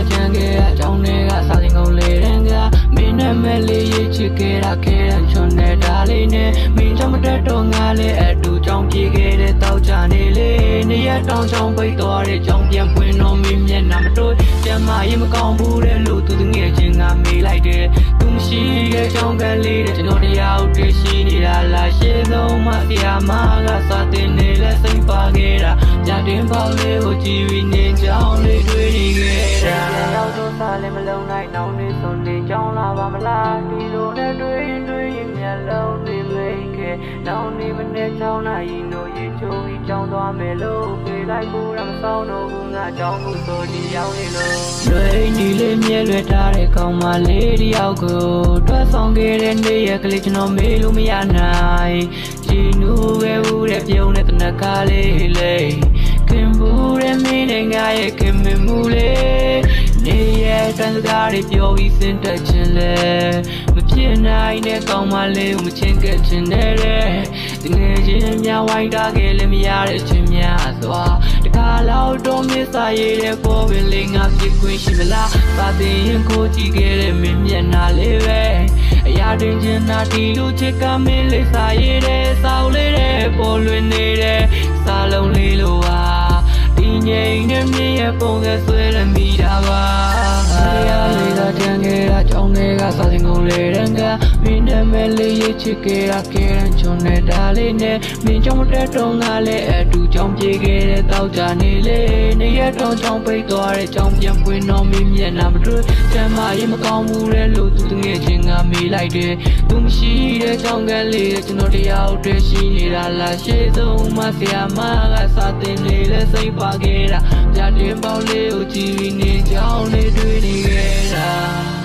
ချမ်းခဲ့တာကြောင်းတွေကစာသင်ကုန်လေးတန်းကမင်းနဲ့မလေးရေးချစ်ခဲ့တာခဲတန်းချွန်နေတာလေးနဲ့မင်းကြောင့်မတက်တော့ငါလည်းအတူကြောင်းပြေခဲ့တဲ့တောက်ချနေလေနေရတောင်းချောင်းပိတ်သွားတဲ့ကြောင်းပြန်ပွင့်တော့မင်းမျက်နှာမတွေ့ကျမရင်မကောင်းဘူးတဲ့လို့သူငယ်ချင်းကမေးလိုက်တယ်သူမရှိတဲ့ကြောင်းကလေးတဲ့ကျွန်တော်တရားဥတရှိနေတာလားရှင်းဆုံးမှဆရာမကစာတင်နေလဲစိတ်ပါခဲ့တာညတင်ပေါင်းလေးကိုကြည်ပြီးနေကြောင်းလေးတွေ့နေခဲ့တာရောက်တော့စားလည်းမလုံးနိုင်နောက်နေစွန်နေကြောင်းလာပါမလားဒီလိုနဲ့တွေ့ရင်မျက်လုံးတွေမိတ်ခဲ့နောက်နေမနဲ့ကြောင်းနိုင်ရင်တို့ရင်ချိုးပြီးကြောင်းသွားမယ်လို့ပြေးလိုက်ဘူးတော့မဆောင်တော့ဘူးငါကြောင်းကိုဆိုဒီရောက်နေလို့လွယ်ညီလေးမြဲလွယ်ထားတဲ့ကောင်မလေးတယောက်ကိုတွတ်ဆောင်ခဲ့တဲ့နေ့ရကလေးကျွန်တော်မေးလို့မရနိုင်ဒီနူပဲဦးတဲ့ပြုံးတဲ့တနက်ကားလေးလေခင်ဘူးတဲ့မင်းနဲ့ငါရဲ့ခင်မမှုလေးနေရတဲ့စကားတွေပြောပြီးစင်တက်ခြင်းလဲမဖြစ်နိုင်တဲ့ကောင်မလေးကိုမချင်းကပ်ခြင်းနဲ့တငယ်ချင်းများဝိုင်းတာခဲ့လည်းမရတဲ့ချင်းများစွာတခါလောက်တော့မစ္စရတဲ့ပေါ်ပင်လေးငါဖြစ်ခွင့်ရှိမလားသာတင်ရင်ကိုကြည့်ခဲ့တဲ့မင်းမျက်နှာလေးပဲအရာတင်ချင်တာဒီလိုချစ်ကမင်းလေးစာရတဲ့စောက်လေးတဲ့ပေါ်လွင်နေတဲ့စာလုံးလေးလိုပါဒီငိမ့်နဲ့မြင်ရပုံစံဆွဲရမိတာပါတရားလေးကတန်ခဲ့တာကြောင်းတွေကစာသင်ကုန်လေးတန်းကမင်းနဲ့မလေးရေးချစ်ခဲ့တာခဲတန်းချွန်နေတာလေးနဲ့မင်းကြောင့်မတက်တော့ငါလည်းအတူကြောင်းပြေခဲ့တဲ့တောက်ကြနေလေနေရတော့ကြောင်းပိတ်သွားတဲ့ကြောင်းပြန်ပွင့်တော့မင်းမျက်နှာမတွေ့ကျမရင်မကောင်းဘူးလေလို့သူငယ်ချင်းကမေးလိုက်တယ်သူမရှိတဲ့ကြောင်းကလေးကျွန်တော်တရားဥတရှိနေတာလားရှေ့ဆုံးမှဆရာမကစာသင်နေလဲစိတ်ပါခဲ့တာညတင်ပေါင်းလေးကိုကြည်ပြီးနေကြောင်းလေးတွေ့နေခဲ့တာ